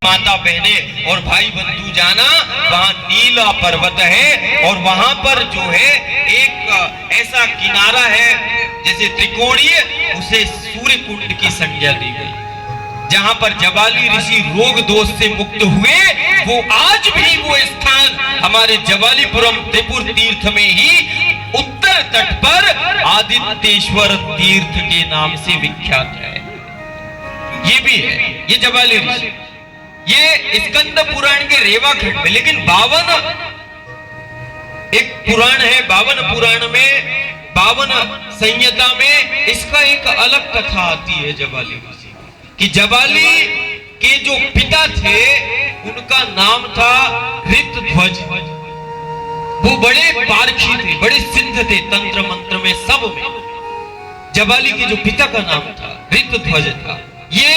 माता बहने और भाई बंधु जाना, वहां नीला पर्वत है और वहां पर जो है एक ऐसा किनारा है जैसे त्रिकोणीय, उसे सूर्य कुंड की संज्ञा दी गई, जहां पर जबाली ऋषि रोग दोष से मुक्त हुए। वो आज भी वो स्थान हमारे जबालीपुरम त्रिपुर तीर्थ में ही उत्तर तट पर आदित्येश्वर तीर्थ के नाम से विख्यात है। ये भी है, ये जबाली ऋषि, ये स्कंद पुराण के रेवा खंड में। लेकिन 52 एक पुराण है, 52 पुराण में 52 संहिता में इसका एक अलग कथा आती है जबाली ऋषि कि जबाली के जो पिता थे उनका नाम था ऋतध्वज। वो बड़े पारखी थे, बड़े सिद्ध थे तंत्र मंत्र में, सब में। जबाली के जो पिता का नाम था ऋतध्वज था। ये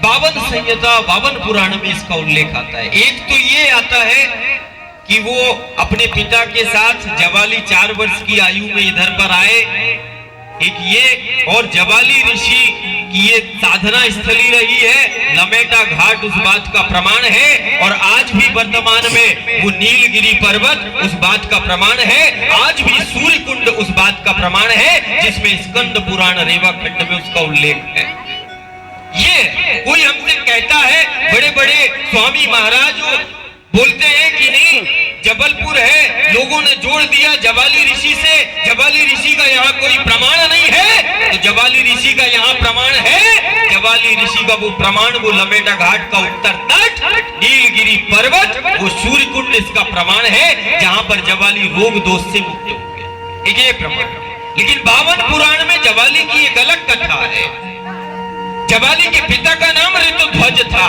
52 संहिता 52 पुराण में इसका उल्लेख आता है। एक तो ये आता है कि वो अपने पिता के साथ जबाली 4 वर्ष की आयु में इधर पर आए, एक ये, और जबाली ऋषि की ये साधना स्थली रही है। लमेटा घाट उस बात का प्रमाण है, और आज भी वर्तमान में वो नीलगिरी पर्वत उस बात का प्रमाण है। आज भी सूर्य कुंड उस बात का प्रमाण है, जिसमें स्कंद पुराण रेवा खंड में उसका उल्लेख है। ये कोई हमसे कहता है, बड़े बड़े स्वामी महाराज बोलते हैं कि नहीं जबलपुर है, लोगों ने जोड़ दिया जबाली ऋषि से, जबाली ऋषि का यहाँ कोई प्रमाण नहीं है। तो जबाली ऋषि का यहाँ प्रमाण है। जबाली ऋषि का वो प्रमाण, वो लमेटा घाट का उत्तर तट, नीलगिरी पर्वत, वो सूर्य कुंड इसका प्रमाण है, जहां पर जबाली रोग दोष से मुक्त हो गए। एक ये प्रमाण। लेकिन 52 पुराण में जबाली की एक अलग कथा है। जबाली के पिता का नाम ऋतध्वज था।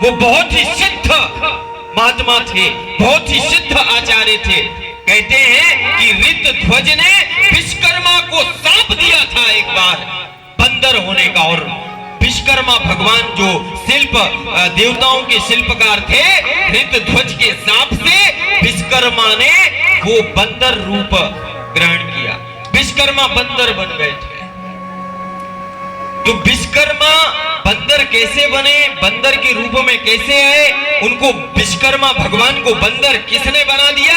वो बहुत ही सिद्ध महात्मा थे, बहुत ही सिद्ध आचार्य थे। कहते हैं कि ऋतध्वज ने विश्वकर्मा को सांप दिया था एक बार बंदर होने का, और विश्वकर्मा भगवान जो शिल्प देवताओं के शिल्पकार थे, ऋतध्वज के सांप से विश्वकर्मा ने वो बंदर रूप ग्रहण किया। विश्वकर्मा बंदर बन गए थे। तो विश्वकर्मा बंदर कैसे बने, बंदर के रूप में कैसे आए, उनको विश्वकर्मा भगवान को बंदर किसने बना दिया?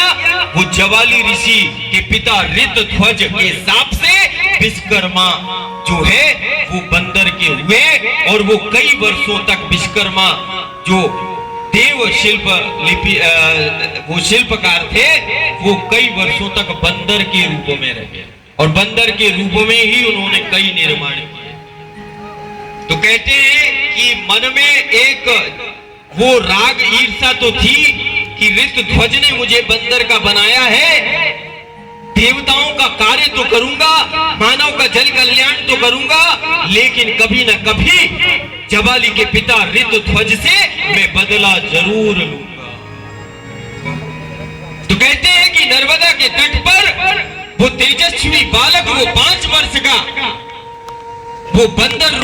वो जबाली ऋषि के पिता ऋतध्वज के शाप से विश्वकर्मा जो है वो बंदर के हुए, और वो कई वर्षों तक विश्वकर्मा जो देव शिल्प लिपि वो शिल्पकार थे, वो कई वर्षों तक बंदर के रूप में रहे, और बंदर के रूप में ही उन्होंने कई निर्माण किए। तो कहते हैं कि मन में एक वो राग ईर्षा तो थी कि ऋतध्वज ने मुझे बंदर का बनाया है, देवताओं का कार्य तो करूंगा, मानव का जल कल्याण तो करूंगा, लेकिन कभी न कभी जबाली के पिता ऋतध्वज से मैं बदला जरूर लूंगा। तो कहते हैं कि नर्मदा के तट पर वो तेजस्वी बालक, वो 5 वर्ष का वो बंदर